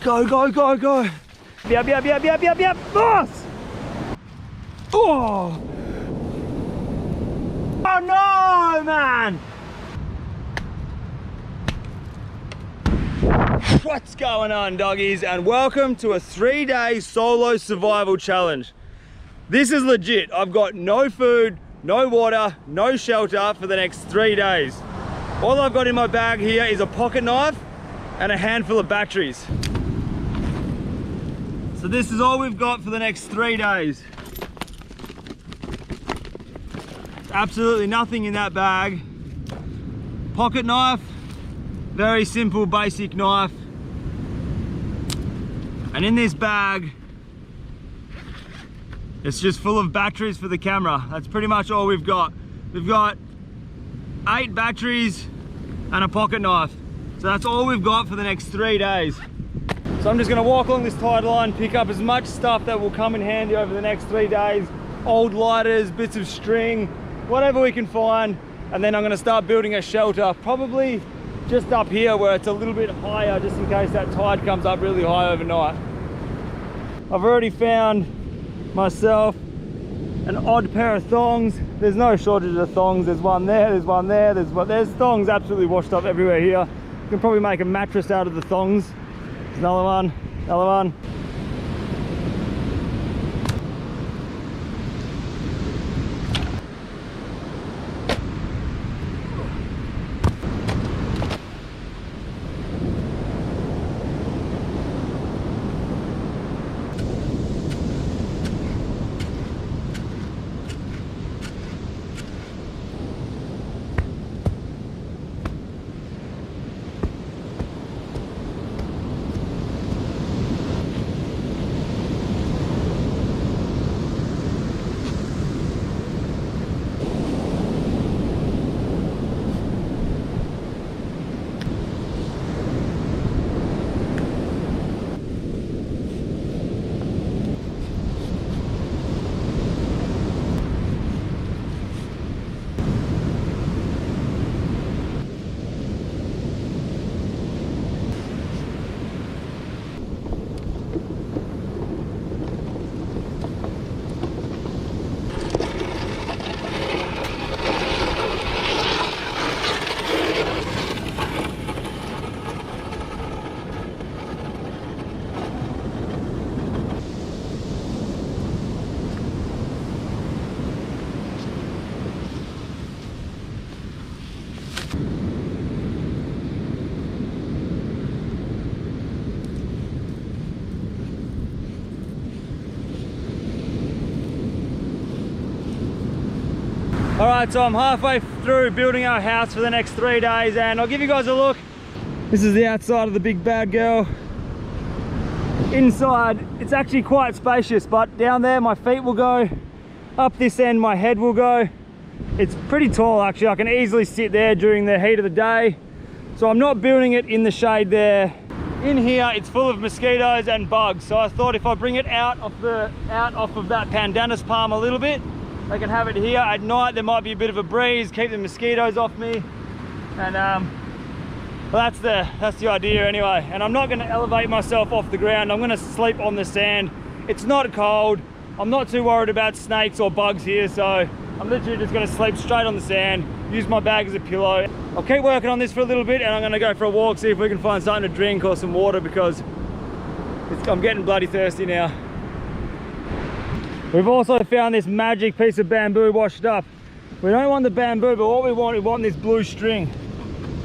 Go, go, go, go. Yep, yep, yep, yep, yep, yep. Boss! Oh! Oh no, man! What's going on, doggies? And welcome to a 3-day solo survival challenge. This is legit. I've got no food, no water, no shelter for the next 3 days. All I've got in my bag here is a pocket knife and a handful of batteries. So this is all we've got for the next 3 days. Absolutely nothing in that bag. Pocket knife, very simple basic knife. And in this bag, it's just full of batteries for the camera. That's pretty much all we've got. We've got 8 batteries and a pocket knife. So that's all we've got for the next 3 days. So I'm just gonna walk along this tide line, pick up as much stuff that will come in handy over the next 3 days. Old lighters, bits of string, whatever we can find. And then I'm gonna start building a shelter, probably just up here where it's a little bit higher, just in case that tide comes up really high overnight. I've already found myself an odd pair of thongs. There's no shortage of thongs. There's one there, there's one there, there's thongs absolutely washed up everywhere here. You can probably make a mattress out of the thongs. There's another one, another one. Alright, so I'm halfway through building our house for the next 3 days, and I'll give you guys a look. This is the outside of the big bad girl. Inside, it's actually quite spacious, but down there my feet will go. Up this end my head will go. It's pretty tall actually. I can easily sit there during the heat of the day. So I'm not building it in the shade there. In here it's full of mosquitoes and bugs, so I thought if I bring it out off of that pandanus palm a little bit, I can have it here. At night there might be a bit of a breeze, keep the mosquitoes off me, and well, that's the idea anyway. And I'm not going to elevate myself off the ground. I'm going to sleep on the sand. It's not cold. I'm not too worried about snakes or bugs here, so I'm literally just going to sleep straight on the sand, use my bag as a pillow. I'll keep working on this for a little bit, and I'm going to go for a walk, see if we can find something to drink or some water, because I'm getting bloody thirsty now. We've also found this magic piece of bamboo washed up. We don't want the bamboo, but what we want this blue string.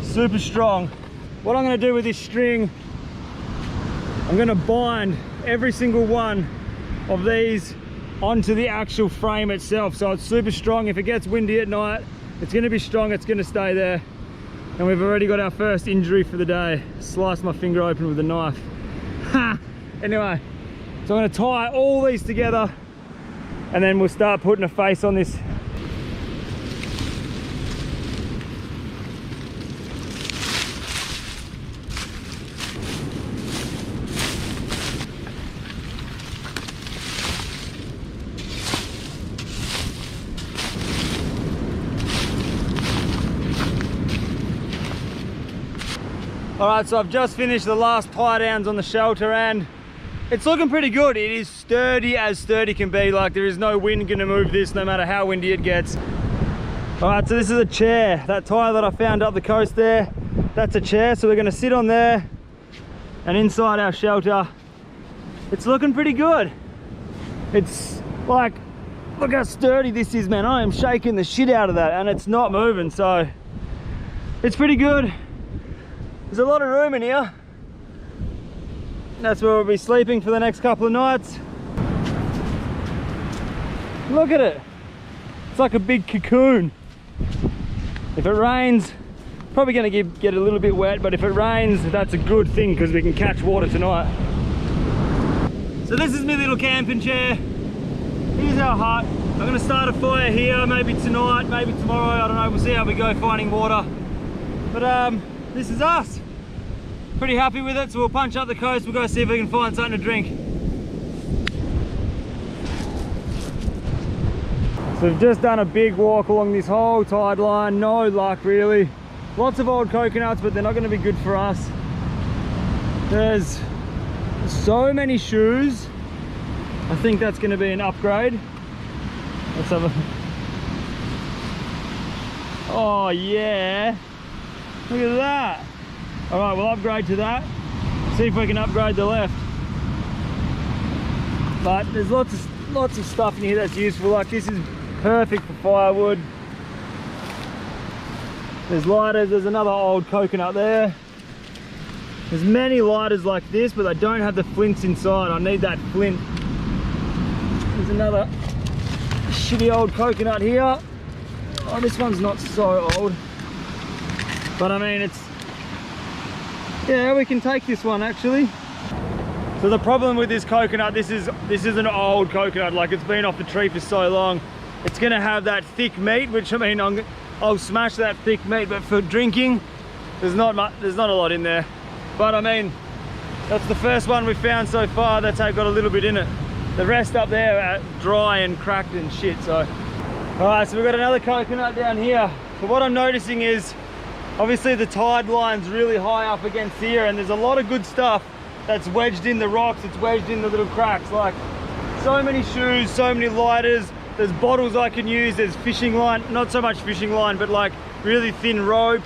Super strong. What I'm going to do with this string, I'm going to bind every single one of these onto the actual frame itself, so it's super strong. If it gets windy at night, it's going to be strong, it's going to stay there. And we've already got our first injury for the day. Sliced my finger open with a knife. Ha! Anyway, so I'm going to tie all these together, and then we'll start putting a face on this. All right, so I've just finished the last tie downs on the shelter and it's looking pretty good. It is sturdy as sturdy can be. Like, there is no wind gonna move this no matter how windy it gets. All right, so this is a chair. That tie that I found up the coast there, that's a chair. So we're gonna sit on there, and inside our shelter, it's looking pretty good. It's like, look how sturdy this is, man. I am shaking the shit out of that and it's not moving, so it's pretty good. There's a lot of room in here. That's where we'll be sleeping for the next couple of nights. Look at it. It's like a big cocoon. If it rains, probably gonna get a little bit wet, but if it rains, that's a good thing because we can catch water tonight. So this is my little camping chair. Here's our hut. I'm gonna start a fire here, maybe tonight, maybe tomorrow, I don't know. We'll see how we go finding water. But this is us. Pretty happy with it, so we'll punch up the coast. We'll go see if we can find something to drink. So we've just done a big walk along this whole tide line. No luck really. Lots of old coconuts, but they're not going to be good for us. There's so many shoes. I think that's going to be an upgrade. Let's have a... Oh yeah. Look at that. All right, we'll upgrade to that. See if we can upgrade the left. But there's lots of stuff in here that's useful. Like, this is perfect for firewood. There's lighters. There's another old coconut there. There's many lighters like this, but they don't have the flints inside. I need that flint. There's another shitty old coconut here. Oh, this one's not so old. But I mean, it's... Yeah, we can take this one actually. So the problem with this coconut, this is an old coconut. Like, it's been off the tree for so long. It's gonna have that thick meat, which I mean, I'll smash that thick meat, but for drinking, there's not a lot in there. But I mean, that's the first one we've found so far that's got a little bit in it. The rest up there are dry and cracked and shit, so. All right, so we've got another coconut down here. So what I'm noticing is, obviously the tide line's really high up against here, and there's a lot of good stuff that's wedged in the rocks, it's wedged in the little cracks. Like, so many shoes, so many lighters, there's bottles I can use, there's fishing line, not so much fishing line, but like really thin rope.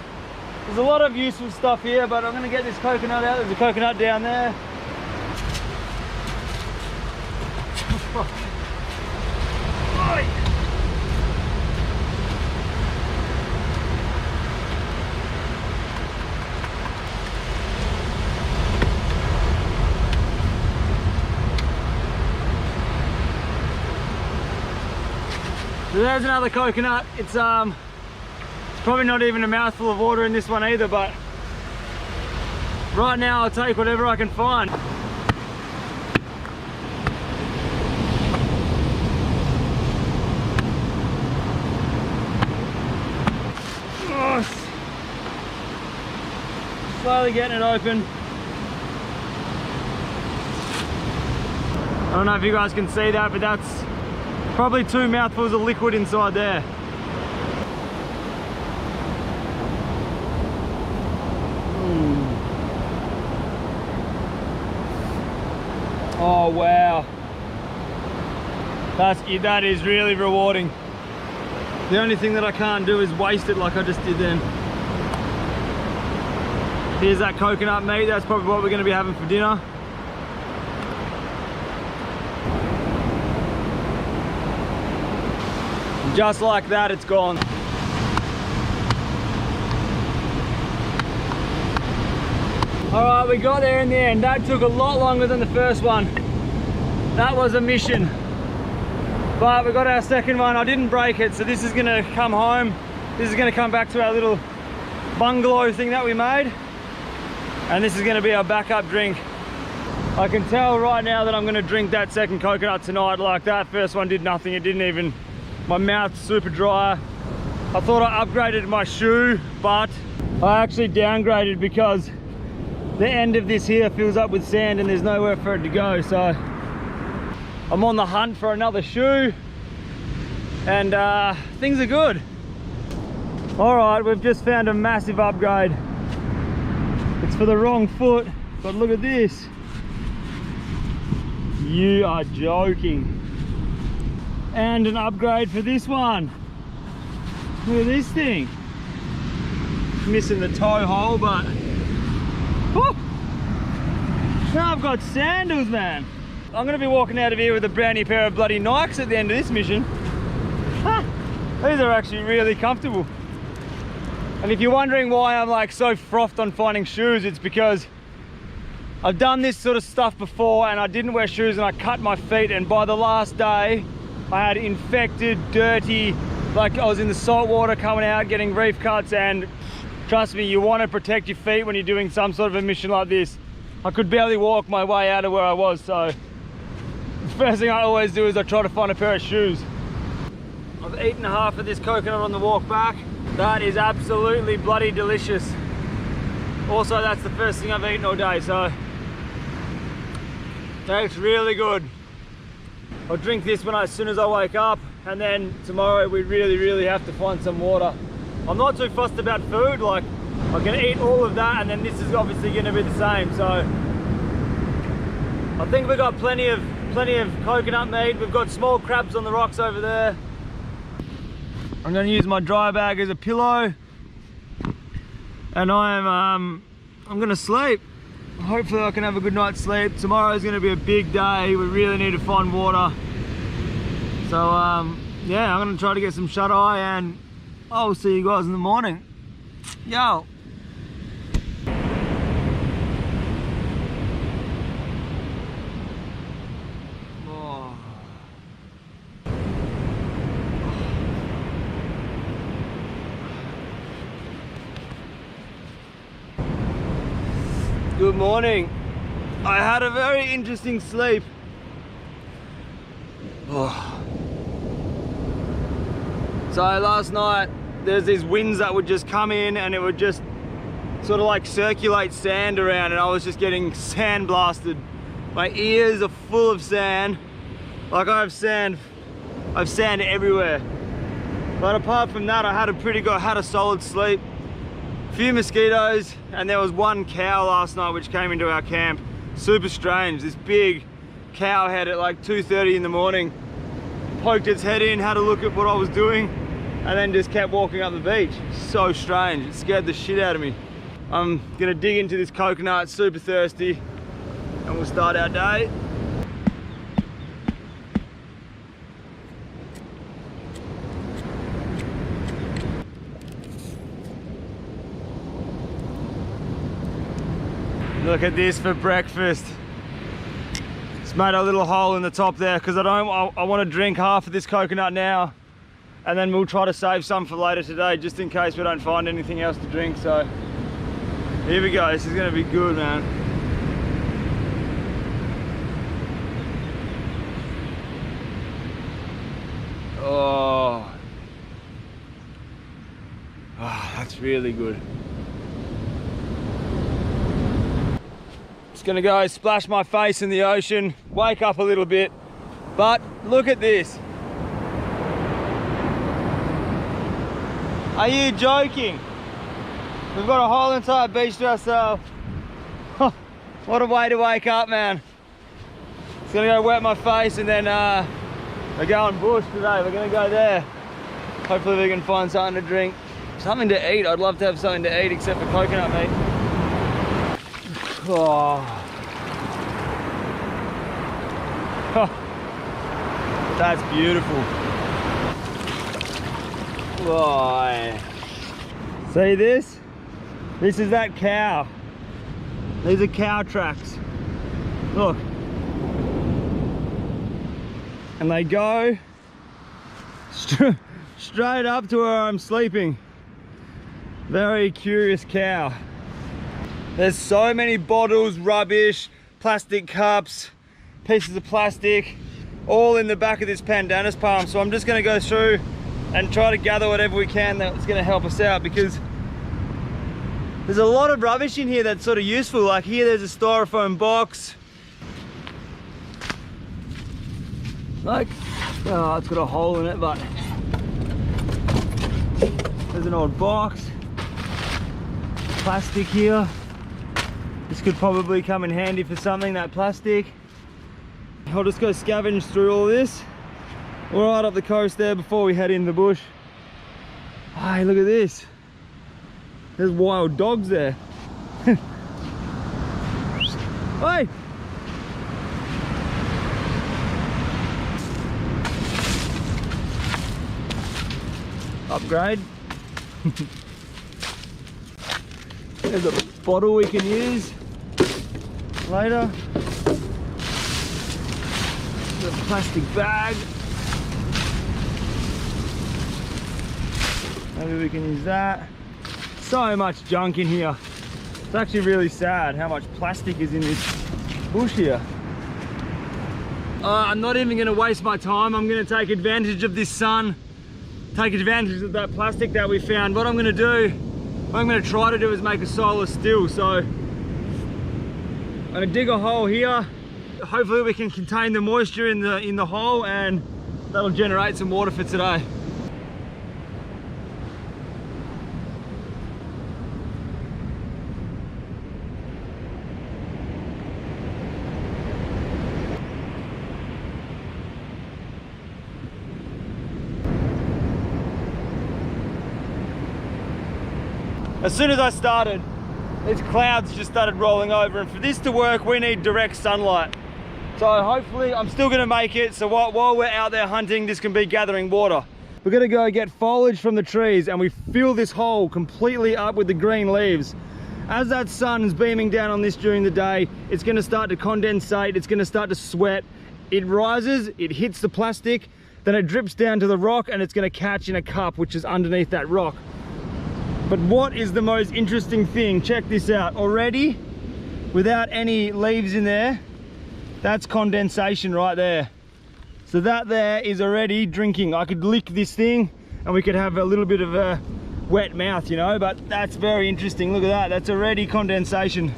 There's a lot of useful stuff here, but I'm gonna get this coconut out. There's a coconut down there. So there's another coconut. It's probably not even a mouthful of water in this one either, but right now I'll take whatever I can find. Oh, slowly getting it open. I don't know if you guys can see that, but that's probably 2 mouthfuls of liquid inside there. Oh wow, that is really rewarding. The only thing that I can't do is waste it like I just did then. Here's that coconut meat. That's probably what we're going to be having for dinner. Just like that, it's gone. All right, we got there in the end. That took a lot longer than the first one. That was a mission. But we got our second one. I didn't break it, so this is gonna come home. This is gonna come back to our little bungalow thing that we made. And this is gonna be our backup drink. I can tell right now that I'm gonna drink that second coconut tonight. Like, that first one did nothing. It didn't even, my mouth's super dry. I thought I upgraded my shoe, but I actually downgraded because the end of this here fills up with sand and there's nowhere for it to go. So I'm on the hunt for another shoe, and things are good. All right, we've just found a massive upgrade. It's for the wrong foot, but look at this. You are joking. And an upgrade for this one. Look at this thing. Missing the toe hole, but whew, now I've got sandals, man. I'm gonna be walking out of here with a brand new pair of bloody Nikes at the end of this mission. These are actually really comfortable. And if you're wondering why I'm like so frothed on finding shoes, it's because I've done this sort of stuff before and I didn't wear shoes and I cut my feet, and by the last day I had infected, dirty, like I was in the salt water coming out getting reef cuts. And trust me, you want to protect your feet when you're doing some sort of a mission like this. I could barely walk my way out of where I was, so the first thing I always do is I try to find a pair of shoes. I've eaten half of this coconut on the walk back. That is absolutely bloody delicious. Also, that's the first thing I've eaten all day, so tastes really good. I'll drink this as soon as I wake up, and then tomorrow we really have to find some water. I'm not too fussed about food, like I can eat all of that and then this is obviously going to be the same. So I think we've got plenty of coconut meat. We've got small crabs on the rocks over there. I'm going to use my dry bag as a pillow, and I'm going to sleep. Hopefully I can have a good night's sleep. Tomorrow is going to be a big day. We really need to find water. So yeah, I'm going to try to get some shut eye, and I'll see you guys in the morning. Yo. Good morning. I had a very interesting sleep. So last night there's these winds that would just come in and it would just sort of like circulate sand around, and I was just getting sand blasted. My ears are full of sand. Like I have sand everywhere. But apart from that, I had a solid sleep. Few mosquitoes, and there was one cow last night which came into our camp. Super strange. This big cow head at like 2:30 in the morning poked its head in, had a look at what I was doing, and then just kept walking up the beach. So strange. It scared the shit out of me. I'm gonna dig into this coconut, super thirsty, and we'll start our day. Look at this for breakfast. It's made a little hole in the top there because I want to drink half of this coconut now, and then we'll try to save some for later today just in case we don't find anything else to drink. So here we go. This is going to be good, man. Oh, that's really good. Gonna go splash my face in the ocean, wake up a little bit, but look at this. Are you joking? We've got a whole entire beach to ourselves. What a way to wake up, man. It's gonna go wet my face, and then we're going bush today. We're gonna go there. Hopefully we can find something to drink, something to eat. I'd love to have something to eat except for coconut meat. Oh. That's beautiful. Oh. See this? This is that cow. These are cow tracks. Look. And they go straight up to where I'm sleeping. Very curious cow. There's so many bottles, rubbish, plastic cups, pieces of plastic, all in the back of this pandanus palm. So I'm just gonna go through and try to gather whatever we can that's gonna help us out, because there's a lot of rubbish in here that's sort of useful. Like here, there's a styrofoam box. Like, oh, it's got a hole in it, but there's an old box. Plastic here. This could probably come in handy for something, that plastic. I'll just go scavenge through all this. We're right up the coast there before we head in the bush. Hey, look at this. There's wild dogs there. Hey! Upgrade. There's a bottle we can use later. The plastic bag. Maybe we can use that. So much junk in here. It's actually really sad how much plastic is in this bush here. I'm not even going to waste my time. I'm going to take advantage of this sun. Take advantage of that plastic that we found. What I'm going to do, what I'm going to try to do is make a solar still. So I'm going to dig a hole here. Hopefully we can contain the moisture in the hole, and that'll generate some water for today. As soon as I started, these clouds just started rolling over, and for this to work, we need direct sunlight. So hopefully, I'm still gonna make it, so while we're out there hunting, this can be gathering water. We're gonna go get foliage from the trees, and we fill this hole completely up with the green leaves. As that sun is beaming down on this during the day, it's gonna start to condensate, it's gonna start to sweat. It rises, it hits the plastic, then it drips down to the rock, and it's gonna catch in a cup, which is underneath that rock. But what is the most interesting thing? Check this out. Already, without any leaves in there, that's condensation right there. So that there is already drinking. I could lick this thing and we could have a little bit of a wet mouth, you know, but that's very interesting. Look at that, that's already condensation.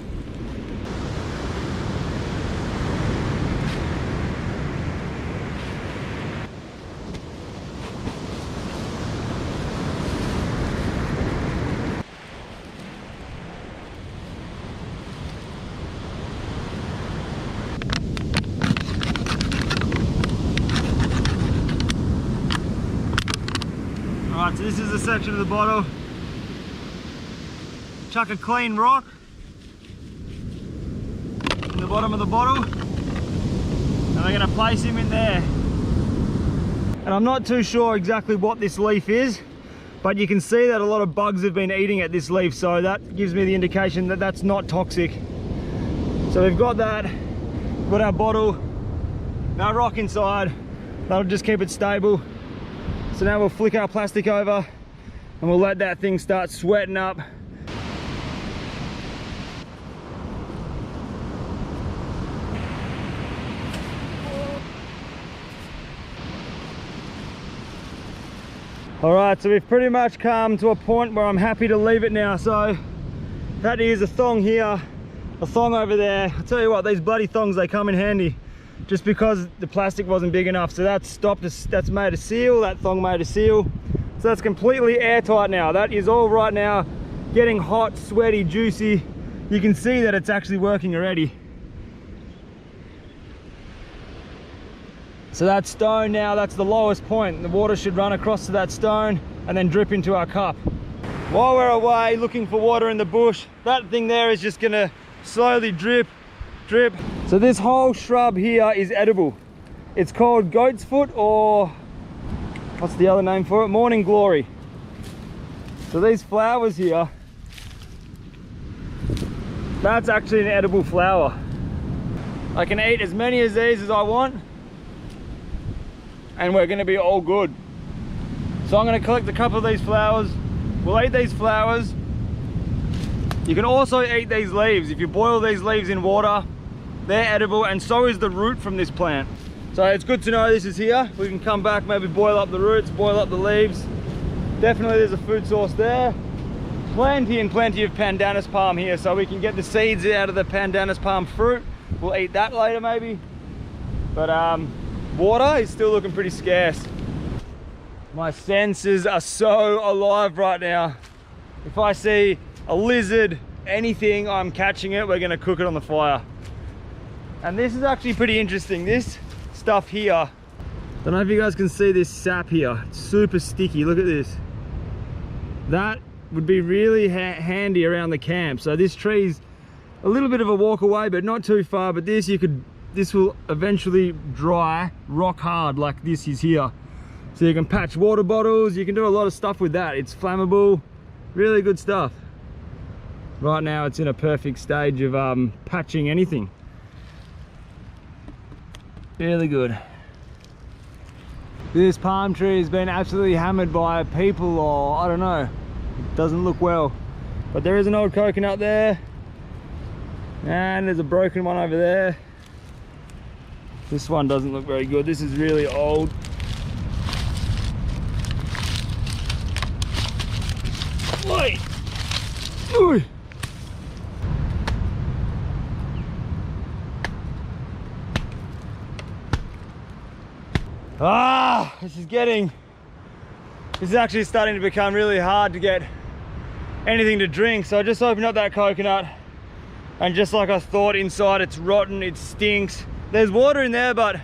Alright, so this is the section of the bottle. Chuck a clean rock in the bottom of the bottle, and we're going to place him in there. And I'm not too sure exactly what this leaf is, but you can see that a lot of bugs have been eating at this leaf, so that gives me the indication that that's not toxic. So we've got that, we've got our bottle, our rock inside. That'll just keep it stable. So now we'll flick our plastic over and we'll let that thing start sweating up. All right, so we've pretty much come to a point where I'm happy to leave it now. So that is a thong here, a thong over there. I'll tell you what, these bloody thongs, they come in handy. Just because the plastic wasn't big enough. So that's stopped, that's made a seal, that thong made a seal. So that's completely airtight now. That is all right now, getting hot, sweaty, juicy. You can see that it's actually working already. So that stone now, that's the lowest point. The water should run across to that stone and then drip into our cup. While we're away looking for water in the bush, that thing there is just gonna slowly drip. So this whole shrub here is edible. It's called goat's foot, or what's the other name for it? Morning glory. So these flowers here, that's actually an edible flower. I can eat as many of these as I want, and we're going to be all good. So I'm going to collect a couple of these flowers. We'll eat these flowers. You can also eat these leaves. If you boil these leaves in water, they're edible, and so is the root from this plant. So it's good to know this is here. We can come back, maybe boil up the roots, boil up the leaves. Definitely there's a food source there. Plenty and plenty of pandanus palm here, so we can get the seeds out of the pandanus palm fruit. We'll eat that later maybe. But water is still looking pretty scarce. My senses are so alive right now. If I see a lizard, anything, I'm catching it, we're gonna cook it on the fire. And this is actually pretty interesting. This stuff here, don't know if you guys can see this sap here. It's super sticky, look at this. That would be really handy around the camp. So this tree's a little bit of a walk away, but not too far. But this will eventually dry rock hard like this is here. So you can patch water bottles, you can do a lot of stuff with that. It's flammable, really good stuff. Right now it's in a perfect stage of patching anything. Really good. This palm tree has been absolutely hammered by people, or I don't know, it doesn't look well. But there is an old coconut there, and there's a broken one over there. This one doesn't look very good. This is really old. Oi! Ooh. This is actually starting to become really hard to get anything to drink. So I just opened up that coconut, and just like I thought, inside it's rotten, it stinks. There's water in there, but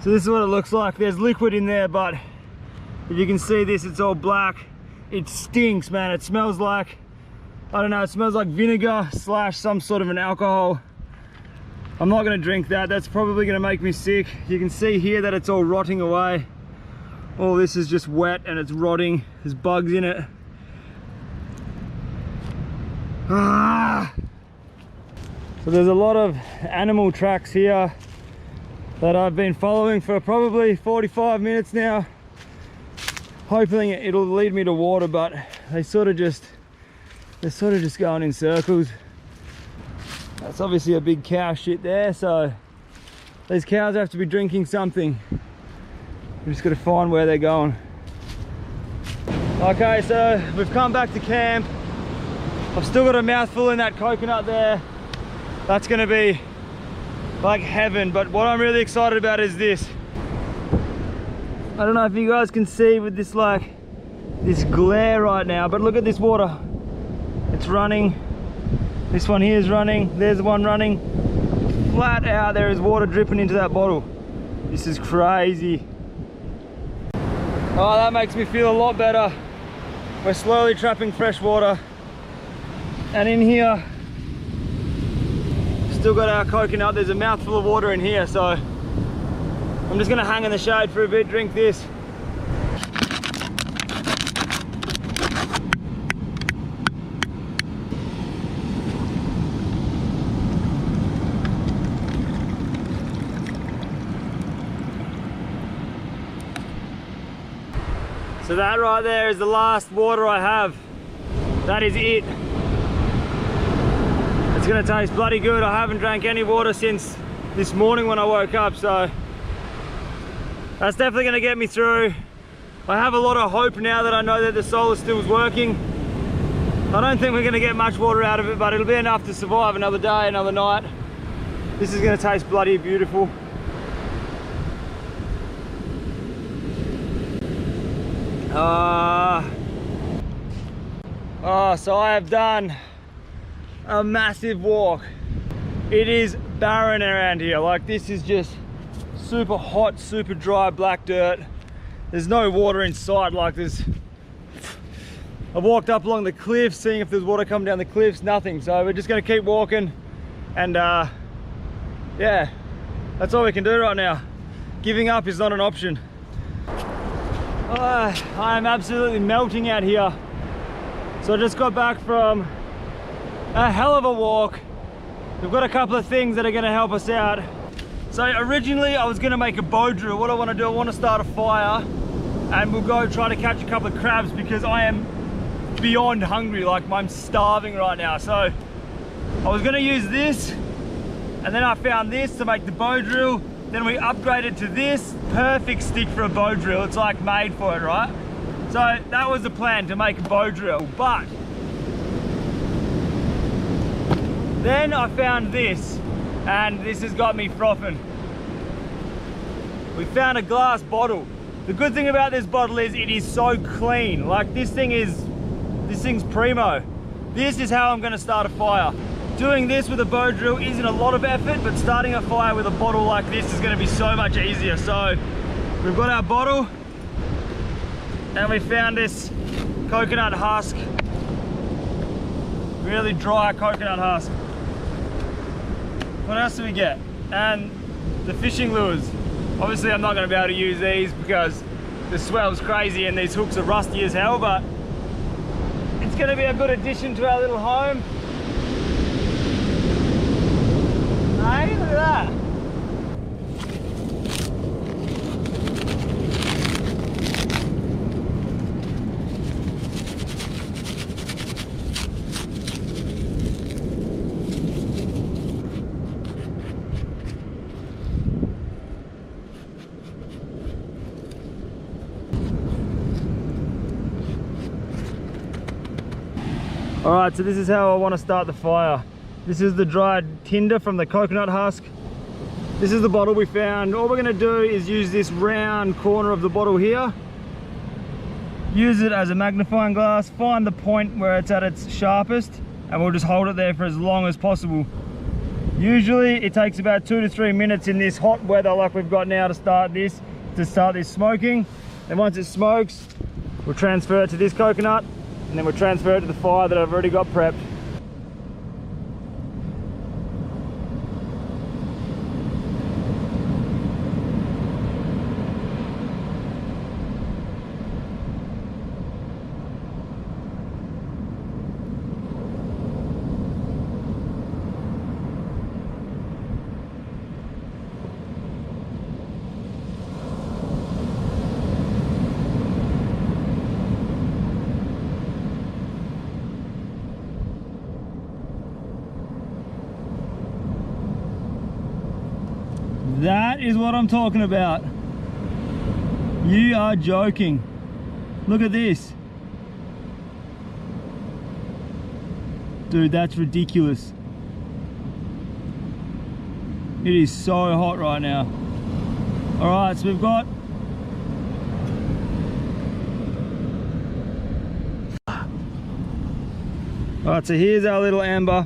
so this is what it looks like. There's liquid in there, but if you can see this, it's all black. It stinks, man. It smells like, I don't know, it smells like vinegar slash some sort of an alcohol. I'm not gonna drink that. That's probably gonna make me sick. You can see here that it's all rotting away. All this is just wet and it's rotting. There's bugs in it. So there's a lot of animal tracks here that I've been following for probably 45 minutes now. Hoping it'll lead me to water, but they're sort of just going in circles. That's obviously a big cow shit there, so these cows have to be drinking something. We just got to find where they're going. Okay, so we've come back to camp. I've still got a mouthful in that coconut there. That's gonna be like heaven, but what I'm really excited about is this. I don't know if you guys can see with this this glare right now, but look at this water. It's running. This one here is running. There's one running. Flat out there is water dripping into that bottle. This is crazy. Oh, that makes me feel a lot better. We're slowly trapping fresh water. And in here, still got our coconut. There's a mouthful of water in here, so I'm just gonna hang in the shade for a bit, drink this. So that right there is the last water I have. That is it. It's gonna taste bloody good. I haven't drank any water since this morning when I woke up, so that's definitely gonna get me through. I have a lot of hope now that I know that the solar still is working. I don't think we're gonna get much water out of it, but it'll be enough to survive another day, another night. This is gonna taste bloody beautiful. So I have done a massive walk. It is barren around here. Like, this is just super hot, super dry black dirt. There's no water in sight. Like, I walked up along the cliffs seeing if there's water coming down the cliffs, nothing. So we're just gonna keep walking, and yeah, that's all we can do right now. Giving up is not an option. I am absolutely melting out here. So I just got back from a hell of a walk. We've got a couple of things that are gonna help us out. So originally I was gonna make a bow drill. What I wanna do, I wanna start a fire and we'll go try to catch a couple of crabs because I am beyond hungry. Like, I'm starving right now. So I was gonna use this, and then I found this to make the bow drill. Then we upgraded to this. Perfect stick for a bow drill. It's like made for it, right? So that was the plan, to make a bow drill. But then I found this, and this has got me frothing. We found a glass bottle. The good thing about this bottle is it is so clean. Like, this thing is This thing's primo. This is how I'm gonna start a fire. Doing this with a bow drill isn't a lot of effort, but starting a fire with a bottle like this is gonna be so much easier. So we've got our bottle and we found this coconut husk. Really dry coconut husk. What else do we get? And the fishing lures. Obviously I'm not gonna be able to use these because the swell's crazy and these hooks are rusty as hell, but it's gonna be a good addition to our little home. Hey, look at that. All right, so this is how I want to start the fire. This is the dried tinder from the coconut husk. This is the bottle we found. All we're gonna do is use this round corner of the bottle here. Use it as a magnifying glass, find the point where it's at its sharpest, and we'll just hold it there for as long as possible. Usually it takes about 2 to 3 minutes in this hot weather like we've got now to start this smoking. And once it smokes, we'll transfer it to this coconut, and then we'll transfer it to the fire that I've already got prepped. That is what I'm talking about. You are joking. Look at this. Dude, that's ridiculous. It is so hot right now. All right, so we've got all right, so here's our little amber.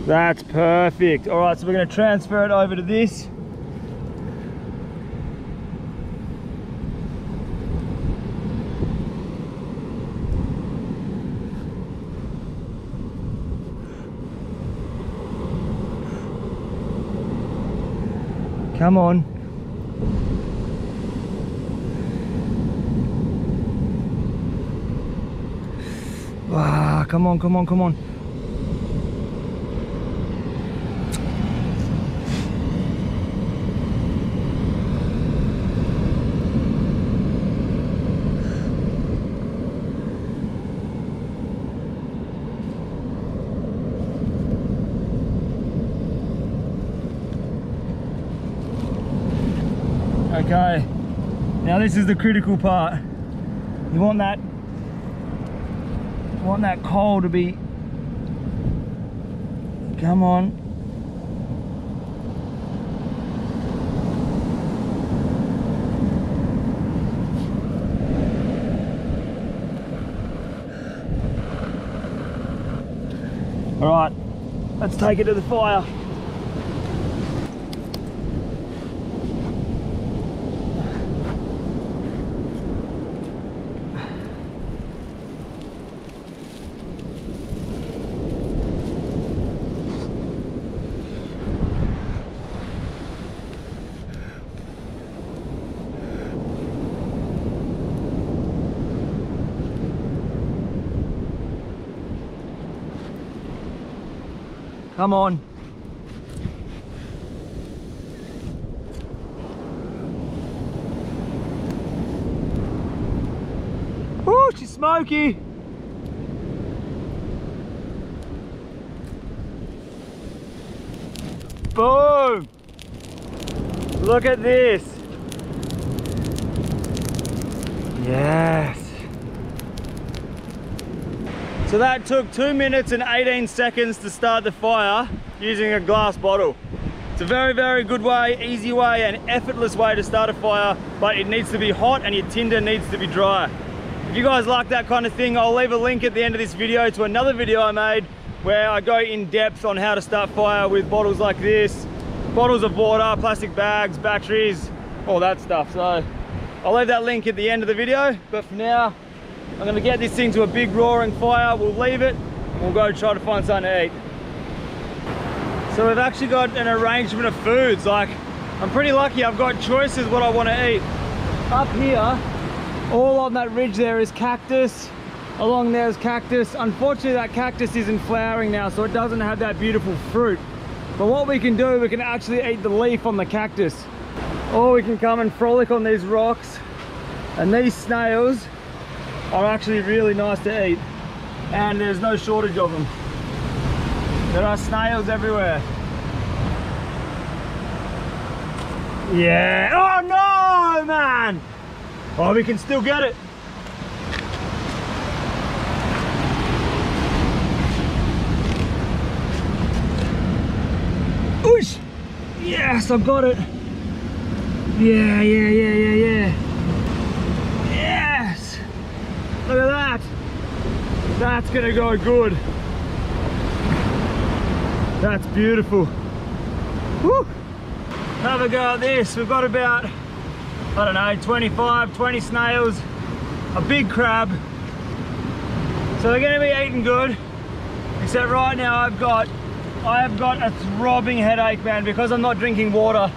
That's perfect. All right, so we're going to transfer it over to this. Come on. Ah, come on, come on, come on. Okay, now this is the critical part. You want that coal to be, come on. All right, let's take it to the fire. Come on. Ooh, she's smoky. Boom. Look at this. Yes. So that took 2 minutes and 18 seconds to start the fire using a glass bottle. It's a very, very good way, easy way, and effortless way to start a fire, but it needs to be hot and your tinder needs to be dry. If you guys like that kind of thing, I'll leave a link at the end of this video to another video I made where I go in depth on how to start fire with bottles like this, bottles of water, plastic bags, batteries, all that stuff. So I'll leave that link at the end of the video, but for now, I'm gonna get this thing to a big roaring fire. We'll leave it and we'll go try to find something to eat. So we've actually got an arrangement of foods. Like, I'm pretty lucky, I've got choices what I want to eat. Up here, all on that ridge there is cactus. Along there is cactus. Unfortunately, that cactus isn't flowering now, so it doesn't have that beautiful fruit. But what we can do, we can actually eat the leaf on the cactus. Or we can come and frolic on these rocks. And these snails are actually really nice to eat. And there's no shortage of them. There are snails everywhere. Yeah. Oh no, man! Oh, we can still get it. Oosh! Yes, I've got it. Yeah. Yes! Look at that. That's gonna go good. That's beautiful. Woo! Have a go at this. We've got about, I don't know, 25, 20 snails, a big crab. So they're gonna be eating good. Except right now I have got a throbbing headache, man, because I'm not drinking water.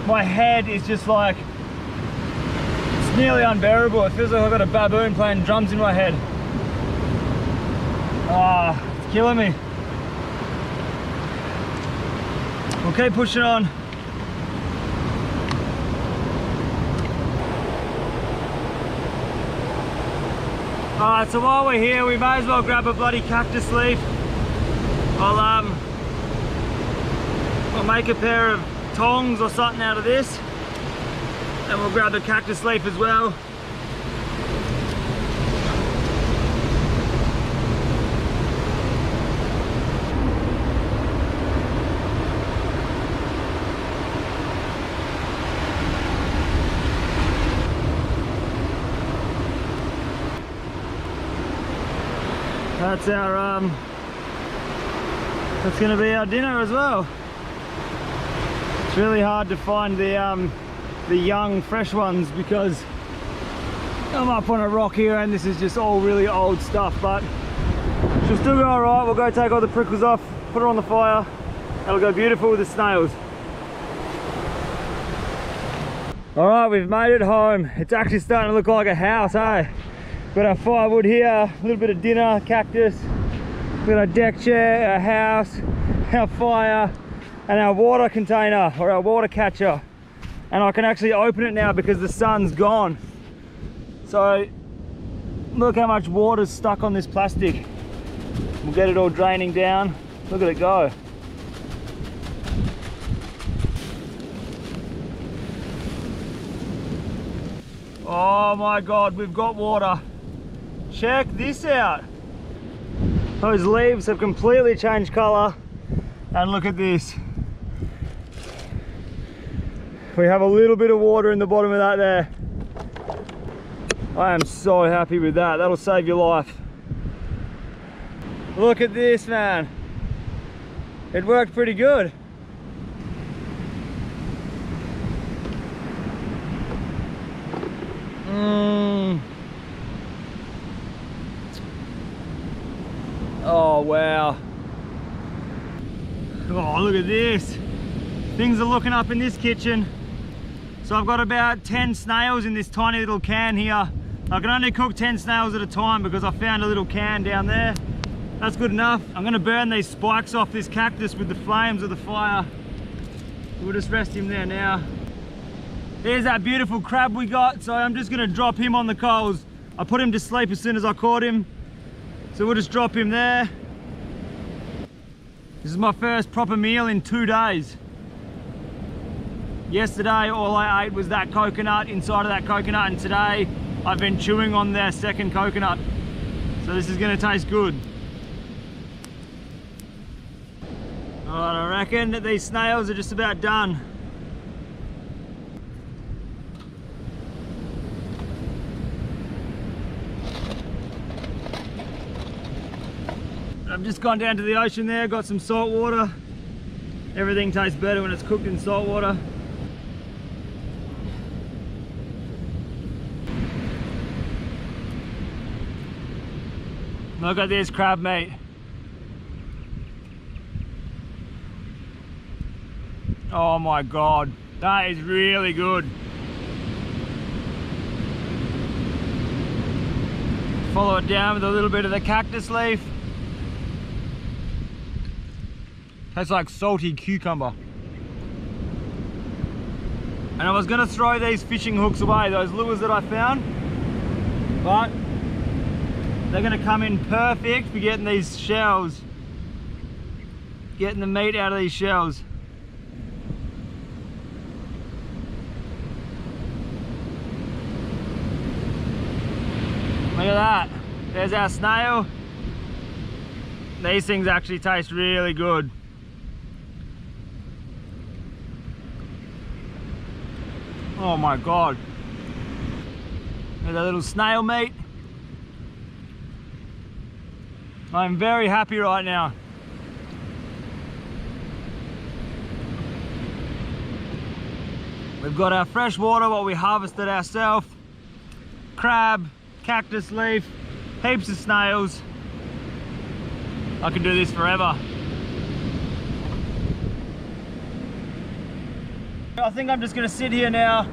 My head is just like, it's nearly unbearable. It feels like I've got a baboon playing drums in my head. Ah, it's killing me. We'll keep pushing on. Alright, so while we're here, we may as well grab a bloody cactus leaf. I'll make a pair of tongs or something out of this, and we'll grab the cactus leaf as well. That's our that's going to be our dinner as well. It's really hard to find the young fresh ones because I'm up on a rock here and this is just all really old stuff, but she'll still go alright. We'll go take all the prickles off, put her on the fire. That'll go beautiful with the snails. Alright, we've made it home. It's actually starting to look like a house, eh? Got our firewood here, a little bit of dinner, cactus, we've got our deck chair, our house, our fire, and our water container, or our water catcher. And I can actually open it now because the sun's gone. So, look how much water's stuck on this plastic. We'll get it all draining down. Look at it go. Oh my God, we've got water. Check this out. Those leaves have completely changed color, and look at this. We have a little bit of water in the bottom of that there. I am so happy with that. That'll save your life. Look at this, man. It worked pretty good. Oh wow. Oh, look at this. Things are looking up in this kitchen. So I've got about 10 snails in this tiny little can here. I can only cook 10 snails at a time because I found a little can down there. That's good enough. I'm gonna burn these spikes off this cactus with the flames of the fire. We'll just rest him there now. There's that beautiful crab we got, so I'm just gonna drop him on the coals. I put him to sleep as soon as I caught him. So we'll just drop him there. This is my first proper meal in 2 days. Yesterday, all I ate was that coconut inside of that coconut, and today I've been chewing on their second coconut. So this is gonna taste good. Oh, Alright, I reckon that these snails are just about done. I've just gone down to the ocean there, got some salt water. Everything tastes better when it's cooked in salt water. Look at this crab meat. Oh my God, that is really good. Follow it down with a little bit of the cactus leaf. Tastes like salty cucumber. And I was gonna throw these fishing hooks away, those lures that I found, but they're gonna come in perfect for getting these shells, getting the meat out of these shells. Look at that, there's our snail. These things actually taste really good. Oh my God. There's a little snail meat. I'm very happy right now. We've got our fresh water, what we harvested ourselves, crab, cactus leaf, heaps of snails. I can do this forever. I think I'm just gonna sit here now,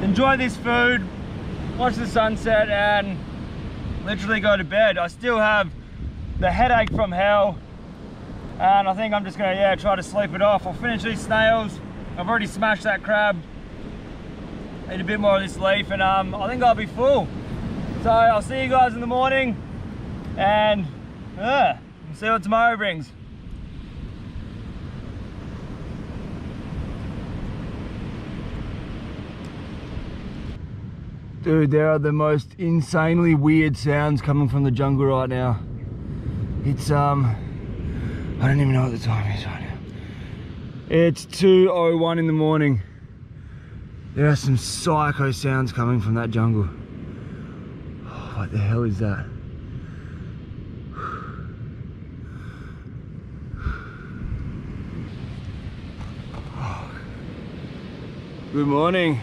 enjoy this food, watch the sunset and literally go to bed. I still have the headache from hell and I think I'm just gonna try to sleep it off. I'll finish these snails. I've already smashed that crab. Eat a bit more of this leaf and I think I'll be full. So I'll see you guys in the morning and we'll see what tomorrow brings. Dude, there are the most insanely weird sounds coming from the jungle right now. It's I don't even know what the time is right now. It's 2:01 in the morning. There are some psycho sounds coming from that jungle. Oh, what the hell is that? Oh. Good morning.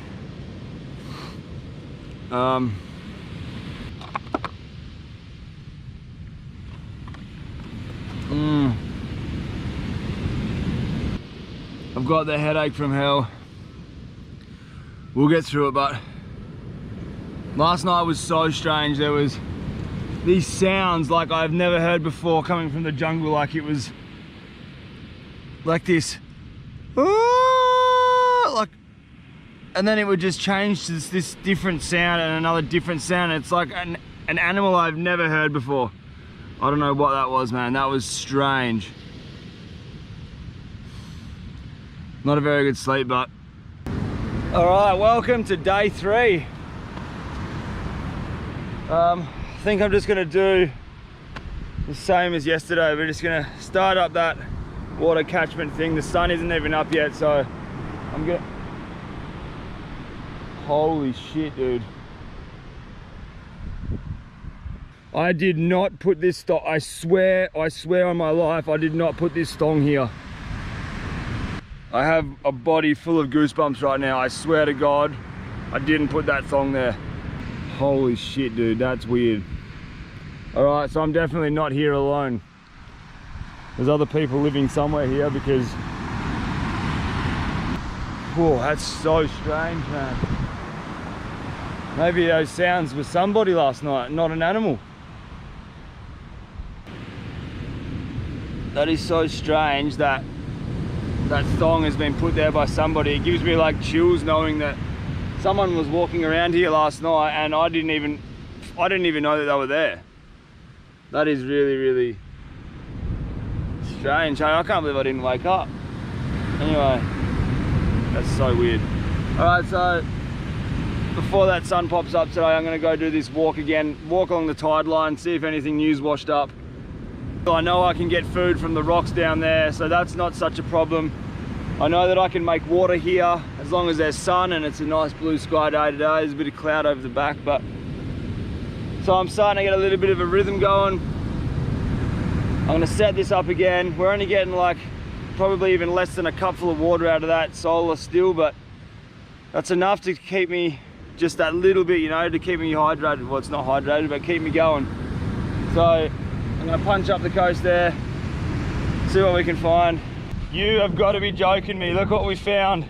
I've got the headache from hell. We'll get through it, but last night was so strange. There was these sounds like I've never heard before coming from the jungle, like it was like this. Like, and then it would just change to this different sound and another different sound. It's like an animal I've never heard before. I don't know what that was, man. That was strange. Not a very good sleep, but. All right, welcome to day 3. I think I'm just gonna do the same as yesterday. We're just gonna start up that water catchment thing. The sun isn't even up yet, so I'm gonna, holy shit, dude. I did not put this stong, I swear on my life, I did not put this stong here. I have a body full of goosebumps right now. I swear to God, I didn't put that thong there. Holy shit, dude, that's weird. All right, so I'm definitely not here alone. There's other people living somewhere here because, whoa, that's so strange, man. Maybe those sounds were somebody last night, not an animal. That is so strange that that thong has been put there by somebody. It gives me like chills knowing that someone was walking around here last night and I didn't even know that they were there. That is really, really strange. I can't believe I didn't wake up. Anyway, that's so weird. All right, so before that sun pops up today, I'm gonna go do this walk again, walk along the tide line, see if anything new's washed up. I know I can get food from the rocks down there, so that's not such a problem. I know that I can make water here as long as there's sun and it's a nice blue sky day today. There's a bit of cloud over the back, but so I'm starting to get a little bit of a rhythm going. I'm gonna set this up again. We're only getting like probably even less than a cupful of water out of that solar still, but that's enough to keep me just that little bit, you know, to keep me hydrated. Well, it's not hydrated, but keep me going. So I'm gonna punch up the coast there, see what we can find. You have got to be joking me. Look what we found.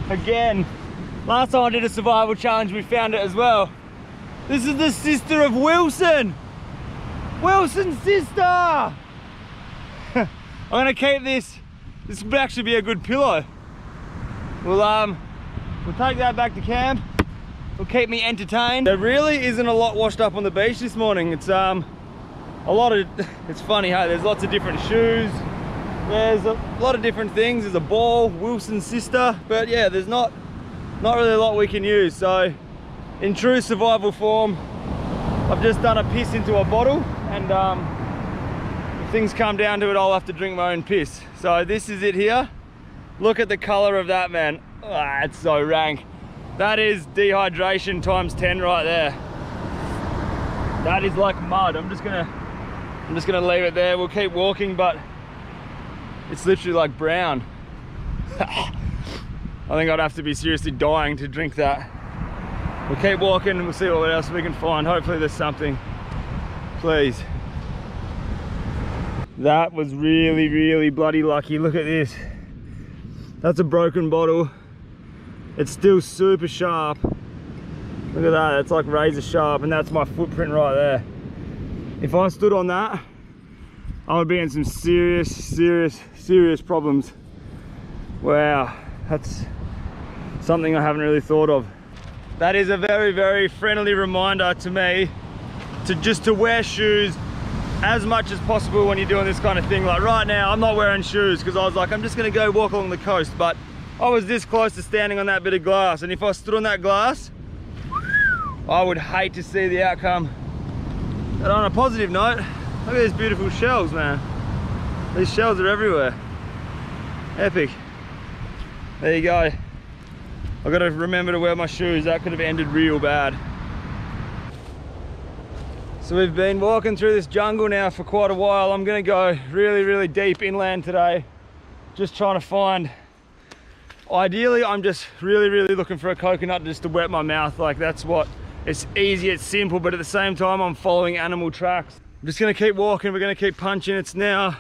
Again, last time I did a survival challenge, we found it as well. This is the sister of Wilson. Wilson's sister. I'm gonna keep this. This would actually be a good pillow. We'll take that back to camp. It'll keep me entertained. There really isn't a lot washed up on the beach this morning. It's it's funny, hey, there's lots of different shoes. There's a lot of different things. There's a ball, Wilson's sister, but yeah, there's not really a lot we can use. So in true survival form, I've just done a piss into a bottle, and if things come down to it, I'll have to drink my own piss. So this is it here. Look at the color of that, man. Ah, it's so rank. That is dehydration times 10 right there. That is like mud. I'm just gonna leave it there. We'll keep walking, but it's literally like brown. I think I'd have to be seriously dying to drink that. We'll keep walking and we'll see what else we can find. Hopefully there's something. Please. That was really, really bloody lucky. Look at this. That's a broken bottle. It's still super sharp. Look at that, it's like razor sharp, and that's my footprint right there. If I stood on that, I would be in some serious problems. Wow, that's something I haven't really thought of. That is a very, very friendly reminder to me to wear shoes as much as possible when you're doing this kind of thing. Like right now, I'm not wearing shoes because I was like, I'm just gonna go walk along the coast, but I was this close to standing on that bit of glass, and if I stood on that glass, I would hate to see the outcome. But on a positive note, look at these beautiful shells, man. These shells are everywhere. Epic. There you go. I've got to remember to wear my shoes. That could have ended real bad. So we've been walking through this jungle now for quite a while. I'm gonna go really, really deep inland today. Just trying to find, ideally, I'm just really, really looking for a coconut just to wet my mouth. Like that's what, it's easy, it's simple, but at the same time, I'm following animal tracks. I'm just gonna keep walking, we're gonna keep punching. It's now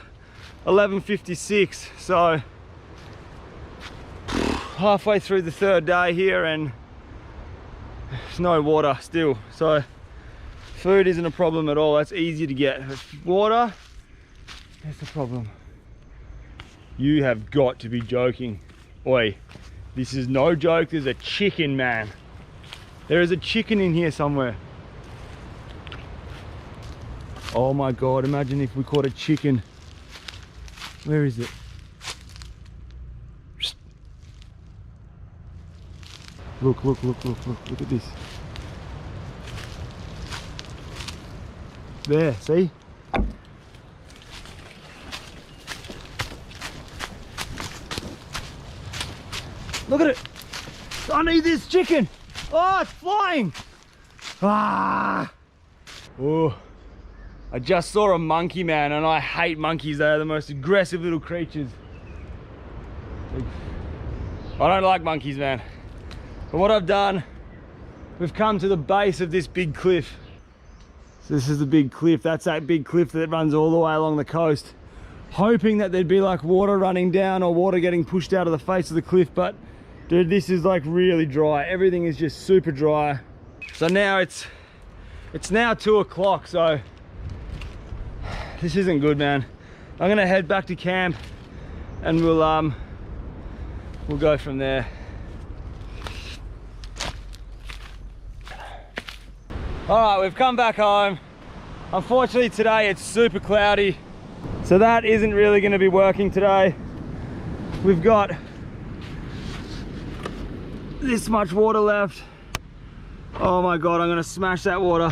11:56, so halfway through the third day here, and there's no water still. So food isn't a problem at all, that's easy to get. Water, that's the problem. You have got to be joking. Oi, this is no joke. There's a chicken, man. There is a chicken in here somewhere. Oh my God, imagine if we caught a chicken. Where is it? Look at this. There, see? Look at it. I need this chicken. Oh, it's flying. Ah. Oh. I just saw a monkey, man, and I hate monkeys. They are the most aggressive little creatures. I don't like monkeys, man. But what I've done, we've come to the base of this big cliff. So this is the big cliff. That's that big cliff that runs all the way along the coast. Hoping that there'd be like water running down or water getting pushed out of the face of the cliff, but dude, this is like really dry. Everything is just super dry. So now it's now 2 o'clock, so this isn't good, man. I'm gonna head back to camp and we'll go from there. All right, we've come back home. Unfortunately today it's super cloudy, so that isn't really gonna be working today. We've got this much water left. Oh my God, I'm gonna smash that water.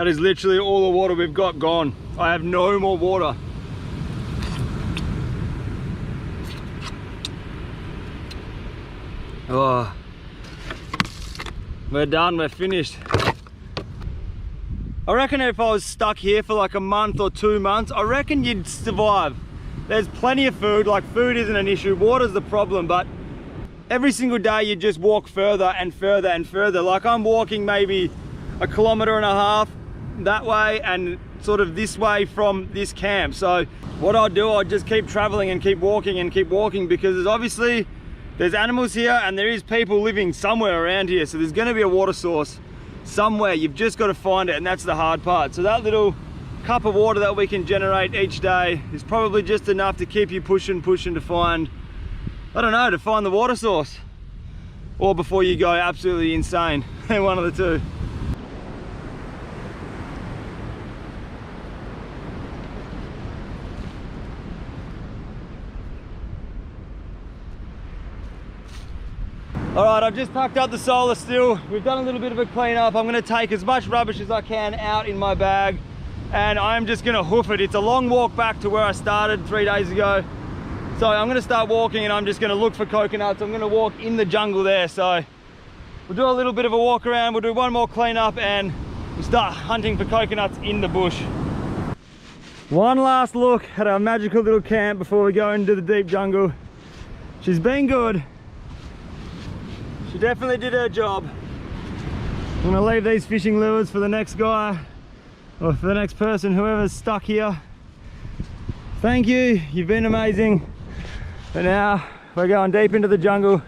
That is literally all the water we've got gone. I have no more water. Oh, we're done, we're finished. I reckon if I was stuck here for like a month or 2 months, I reckon you'd survive. There's plenty of food, like food isn't an issue, water's the problem, but every single day you just walk further and further and further. Like I'm walking maybe 1.5 kilometers that way and sort of this way from this camp. So what I'll do, I'll just keep traveling and keep walking because there's animals here and there is people living somewhere around here. So there's gonna be a water source somewhere. You've just got to find it, and that's the hard part. So that little cup of water that we can generate each day is probably just enough to keep you pushing to find, I don't know, to find the water source. Or before you go absolutely insane. One of the two. All right, I've just packed up the solar still. We've done a little bit of a clean up. I'm gonna take as much rubbish as I can out in my bag and I'm just gonna hoof it. It's a long walk back to where I started 3 days ago. So I'm gonna start walking and I'm just gonna look for coconuts. I'm gonna walk in the jungle there. So we'll do a little bit of a walk around. We'll do one more clean up and we'll start hunting for coconuts in the bush. One last look at our magical little camp before we go into the deep jungle. She's been good. She definitely did her job. I'm gonna leave these fishing lures for the next guy or for the next person, whoever's stuck here. Thank you, you've been amazing. But now we're going deep into the jungle.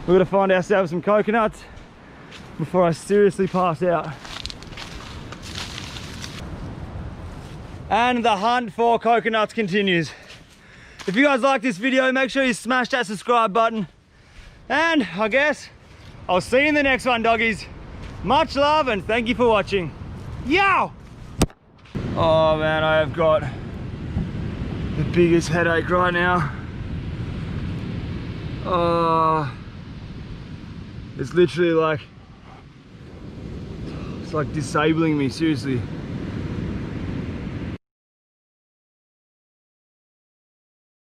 We're gonna find ourselves some coconuts before I seriously pass out. And the hunt for coconuts continues. If you guys like this video, make sure you smash that subscribe button. And I guess I'll see you in the next one, doggies. Much love and thank you for watching. Yow! Oh man, I have got the biggest headache right now. Oh, it's literally like, it's like disabling me, seriously.